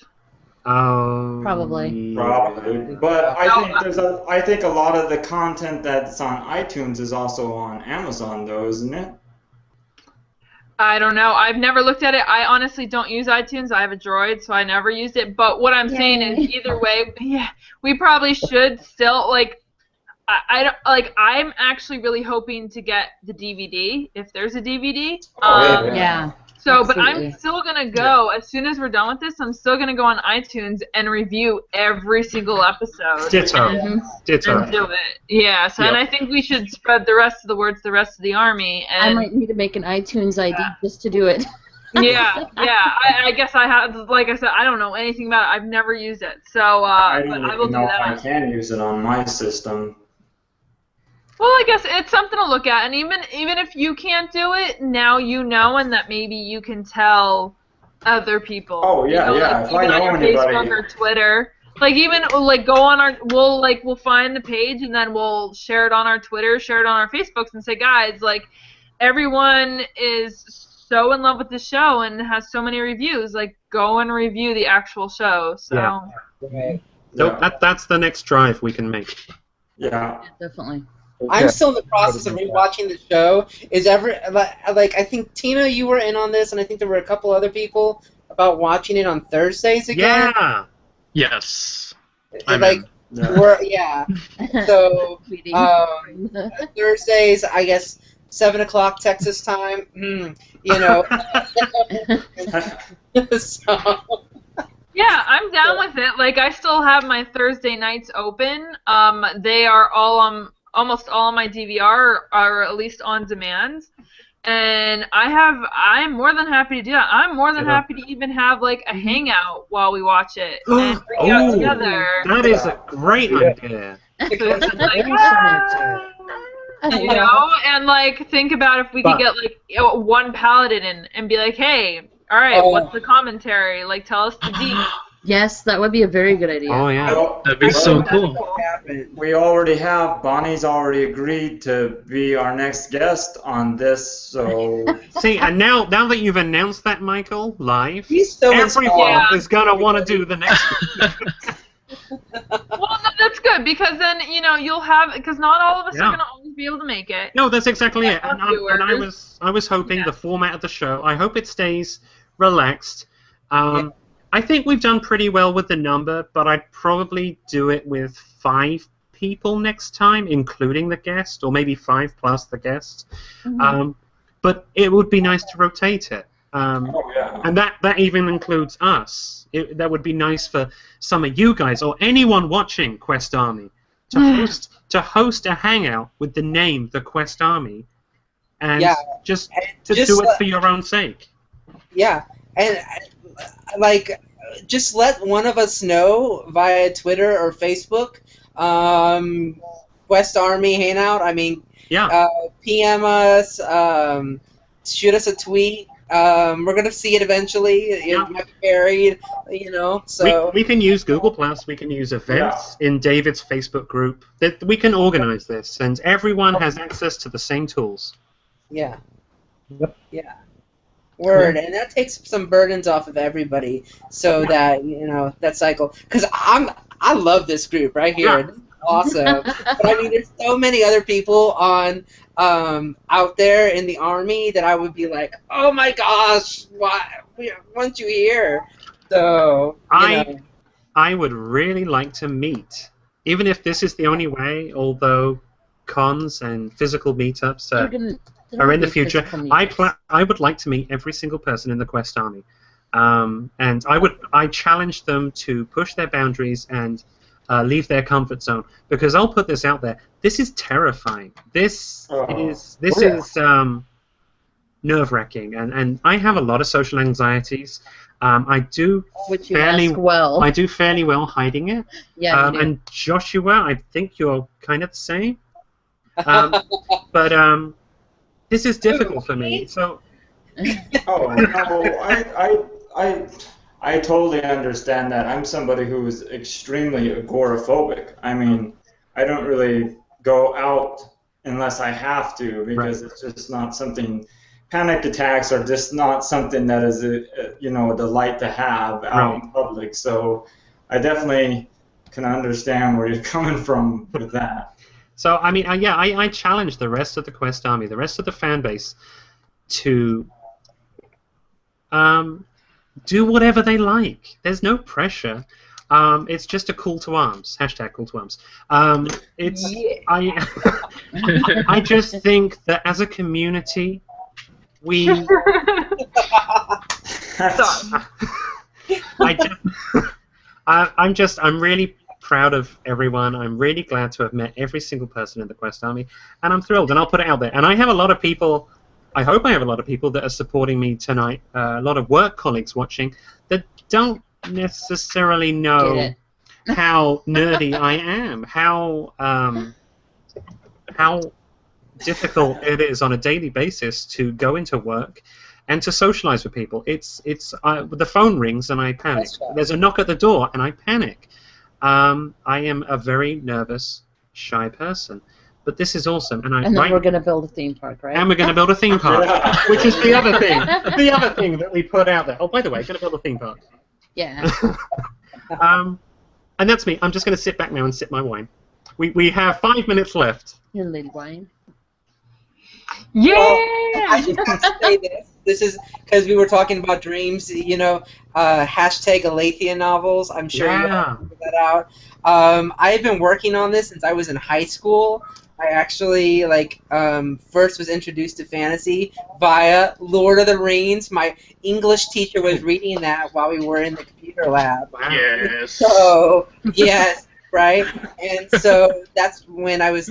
Probably. But I think a lot of the content that's on iTunes is also on Amazon, though, isn't it? I don't know. I've never looked at it. I honestly don't use iTunes. I have a Droid, so I never used it. But what I'm saying is, either way, we probably should still I'm actually really hoping to get the DVD if there's a DVD. So, absolutely. but I'm still gonna go as soon as we're done with this. I'm still gonna go on iTunes and review every single episode. Ditto. And do it. Yeah. So, and I think we should spread the rest of the word to the rest of the army. And I might need to make an iTunes ID just to do it. I guess I have. Like I said, I don't know anything about it. I've never used it. So, I but don't I will even do know if that. I can use it on my system. Well, I guess it's something to look at, and even if you can't do it, now you know, and that maybe you can tell other people. Oh yeah, Like, if I know on anybody. Facebook or Twitter, go on our, we'll find the page and then we'll share it on our Twitter, share it on our Facebooks, and say, guys, everyone is so in love with the show and has so many reviews. Go and review the actual show. So. Yeah. So that's the next drive we can make. Yeah. Definitely. I'm still in the process of rewatching the show. I think Tina, you were in on this, and I think there were a couple other people about watching it on Thursdays again. Yeah. Yes. So Thursdays, I guess 7 o'clock Texas time. So. Yeah, I'm down with it. I still have my Thursday nights open. They are all almost all of my DVR are at least on demand, and I'm more than happy to do that. I'm more than happy to even have a hangout while we watch it and bring it out together. That is a great idea. And think about if we could get one paladin in and be like, hey, all right, what's the commentary? Tell us the deep. Yes, that would be a very good idea. Oh, yeah. That'd be so cool. We already have, Bonnie's already agreed to be our next guest on this, so... See, and now that you've announced that, Michael, live, everyone is going to want to do the next Well, that's good, because then, you'll have... Because not all of us are going to always be able to make it. No, that's exactly it. And I was hoping the format of the show, I hope it stays relaxed. I think we've done pretty well with the number, but I'd probably do it with 5 people next time, including the guest, or maybe 5 plus the guest. But it would be nice to rotate it. And that even includes us. That would be nice for some of you guys, or anyone watching Quest Army, to host a hangout with the name The Quest Army, and just do it for your own sake. Yeah, and like, just let one of us know via Twitter or Facebook. Quest Army Hangout. I mean, PM us, shoot us a tweet. We're gonna see it eventually. It might be buried, you know. So we can use Google Plus. We can use events in David's Facebook group. That we can organize this, and everyone has access to the same tools. Yeah. Yeah. Word, and that takes some burdens off of everybody, so that, you know, that cycle. Because I love this group right here. This is awesome. But I mean, there's so many other people on out there in the Army that I would be like, oh my gosh, why weren't you here? So I would really like to meet, even if this is the only way. Although cons and physical meetups are in the future. I would like to meet every single person in the Quest Army, and I challenge them to push their boundaries and leave their comfort zone, because I'll put this out there. This is terrifying. This is nerve-wracking, and I have a lot of social anxieties. I do fairly well hiding it. Yeah. And Joshua, I think you're kind of the same. But this is difficult for me. So. Oh no, I totally understand that. I'm somebody who is extremely agoraphobic. I mean, I don't really go out unless I have to, because it's just not something. Panic attacks are just not something that is a delight to have out in public. So I definitely can understand where you're coming from with that. So I mean, I challenge the rest of the Quest Army, the rest of the fan base, to do whatever they like. There's no pressure. It's just a call to arms. Hashtag call to arms. I just think that as a community, I'm really proud of everyone. I'm really glad to have met every single person in the Quest Army, and I'm thrilled, and I'll put it out there. And I have a lot of people, I hope I have a lot of people that are supporting me tonight, a lot of work colleagues watching, that don't necessarily know how nerdy I am, how difficult it is on a daily basis to go into work and to socialize with people. The phone rings and I panic. There's a knock at the door and I panic. I am a very nervous, shy person. But this is awesome. And then we're going to build a theme park, right? And we're going to build a theme park, which is the other thing. The other thing that we put out there. Oh, by the way, going to build a theme park. Yeah. And that's me. I'm just going to sit back now and sip my wine. We have 5 minutes left. Your little wine. Yeah! Well, I just have to say this. This is because we were talking about dreams, you know, hashtag Aletheia novels. I'm sure you all figured that out. I've been working on this since I was in high school. I actually, first was introduced to fantasy via Lord of the Rings. My English teacher was reading that while we were in the computer lab. Yes. So, yes, right? And so that's when I was,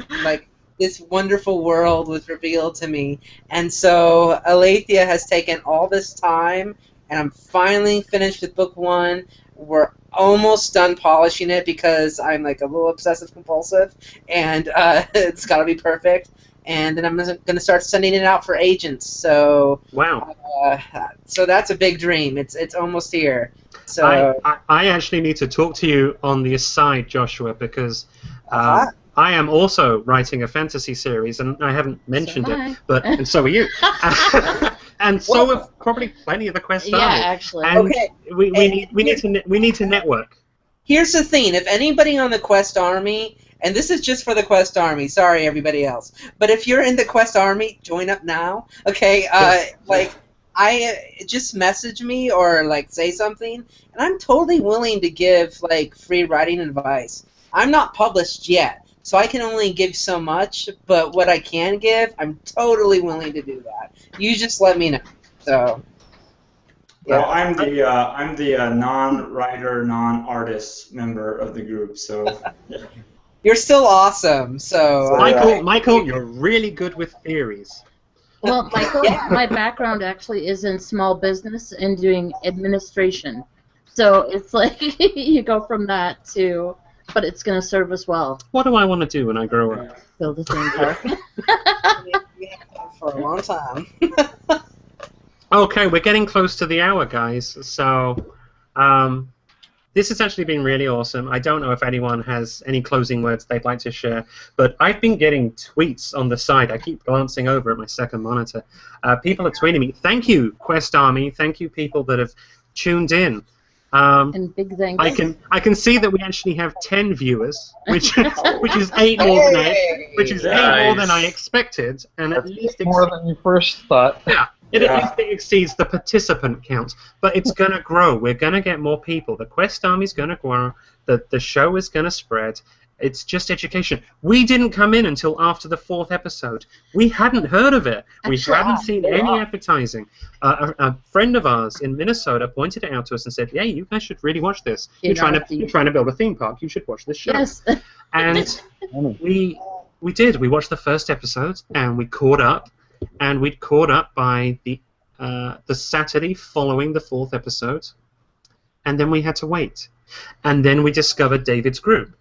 this wonderful world was revealed to me. And so Aletheia has taken all this time, and I'm finally finished with book 1. We're almost done polishing it because I'm a little obsessive compulsive, and it's got to be perfect. And then I'm going to start sending it out for agents. So wow. So that's a big dream. It's almost here. So I actually need to talk to you on the aside, Joshua, because I am also writing a fantasy series, and I haven't mentioned it, and so are you. And so are probably plenty of the Quest Army. Yeah, actually. And we need to network. Here's the thing: if anybody on the Quest Army, and this is just for the Quest Army, sorry everybody else, but if you're in the Quest Army, join up now. Okay, just message me or like say something, and I'm totally willing to give like free writing advice. I'm not published yet, so I can only give so much. But what I can give, I'm totally willing to do that. You just let me know. So. Yeah. Well, I'm the non-writer, non-artist member of the group, so. You're still awesome. So. Michael, you're really good with theories. Well, Michael, my background actually is in small business and doing administration. So it's like you go from that to, but it's going to serve us well. What do I want to do when I grow up? Build a theme park. For a long time. Okay, we're getting close to the hour, guys. So this has actually been really awesome. I don't know if anyone has any closing words they'd like to share, but I've been getting tweets on the side. I keep glancing over at my second monitor. People are tweeting me. Thank you, Quest Army. Thank you, people that have tuned in. And big thanks. I can see that we actually have 10 viewers, which is 8 more than I expected, and at least more than you first thought. Yeah. At least it exceeds the participant count, but it's going to grow. We're going to get more people. The Quest Army's going to grow. The show is going to spread. It's just education. We didn't come in until after the 4th episode. We hadn't heard of it. We hadn't seen any advertising. A friend of ours in Minnesota pointed it out to us and said, "Yeah, you guys should really watch this. You're trying to build a theme park. You should watch this show." Yes. And we did. We watched the first episode and we caught up. And we'd caught up by the Saturday following the 4th episode, and then we had to wait. And then we discovered David's group.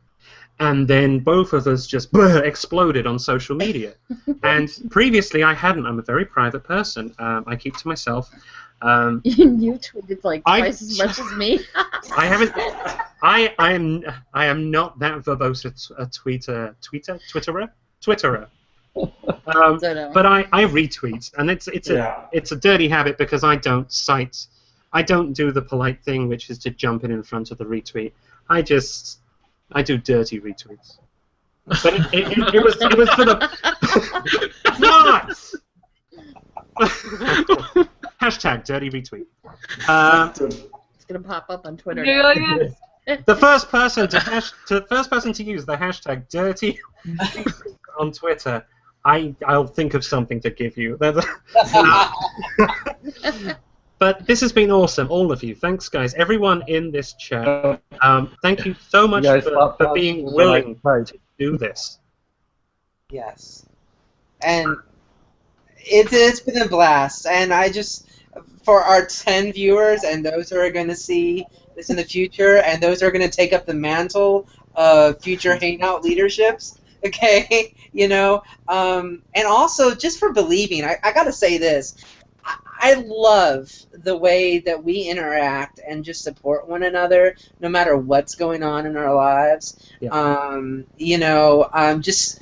And then both of us just exploded on social media. And previously I hadn't. I'm a very private person. I keep to myself. You tweeted like twice as much as me. I haven't. I am not that verbose a Twitterer. But I retweet, and it's a dirty habit because I don't do the polite thing, which is to jump in front of the retweet. I do dirty retweets. But it was for the what? Hashtag dirty retweet. It's gonna pop up on Twitter. The first person to use the hashtag dirty on Twitter, I'll think of something to give you. But this has been awesome, all of you. Thanks, guys. Everyone in this chat, thank you so much for being willing to do this. Yes. And it's been a blast. And I just, for our 10 viewers and those who are going to see this in the future and those who are going to take up the mantle of future Hangout leaderships, okay, and also just for believing, I got to say this. I love the way that we interact and just support one another no matter what's going on in our lives. Yeah. Just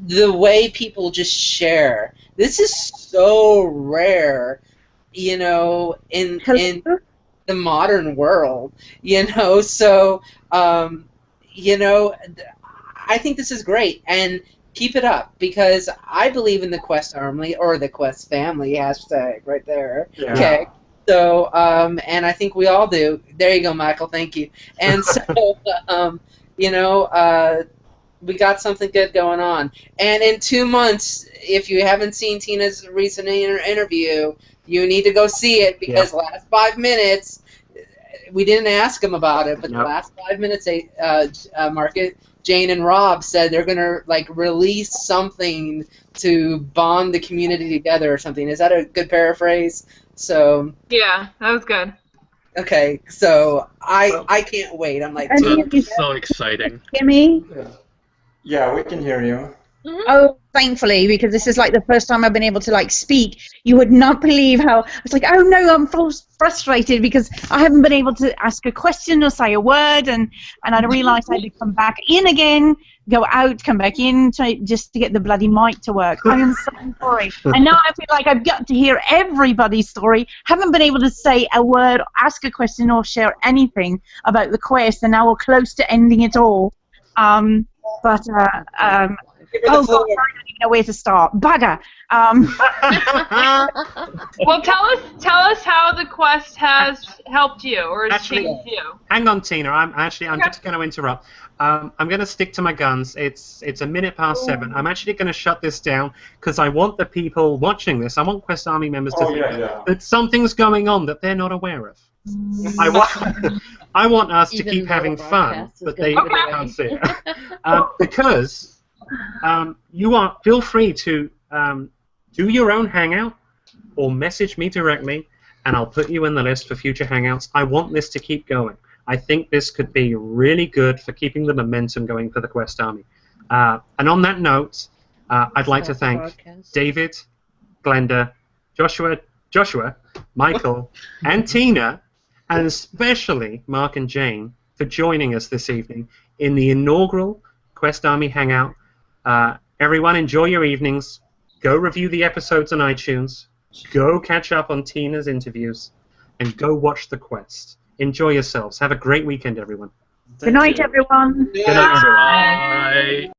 the way people just share. This is so rare, in the modern world, so, I think this is great, and keep it up, because I believe in the Quest Army, or the Quest family, hashtag, right there. Yeah. Okay. So, and I think we all do. There you go, Michael, thank you. And so, we got something good going on. And in 2 months, if you haven't seen Tina's recent interview, you need to go see it, because last 5 minutes, we didn't ask him about it, but the last 5 minutes, Jane and Rob said they're gonna release something to bond the community together or something. Is that a good paraphrase? So yeah, that was good. Okay, so I can't wait. I'm like, so exciting. Hear me? Yeah, we can hear you. Mm-hmm. Oh, thankfully, because this is the first time I've been able to speak. You would not believe how I was like, oh no, I'm frustrated because I haven't been able to ask a question or say a word, and I realised I had to come back in again, go out, come back in just to get the bloody mic to work. I am so sorry. And now I feel like I've got to hear everybody's story. Haven't been able to say a word, ask a question, or share anything about the quest, and now we're close to ending it all. Oh, God, I don't even know where to start. Bugger. Well, tell us how the quest has helped you or has Actually, changed you. Hang on, Tina. I'm Okay. just going to interrupt. I'm going to stick to my guns. It's a minute past 7. I'm actually going to shut this down because I want the people watching this. I want Quest Army members to think that something's going on that they're not aware of. I want us to keep having fun, but they can't see it. Because feel free to do your own hangout or message me directly, and I'll put you in the list for future hangouts. I want this to keep going. I think this could be really good for keeping the momentum going for the Quest Army. And on that note, I'd like to thank David, Glenda, Joshua, Michael, and Tina, and especially Mark and Jane for joining us this evening in the inaugural Quest Army Hangout. Everyone, enjoy your evenings. Go review the episodes on iTunes. Go catch up on Tina's interviews. And go watch the Quest. Enjoy yourselves. Have a great weekend, everyone. Good night, everyone. Good night, everyone. Bye.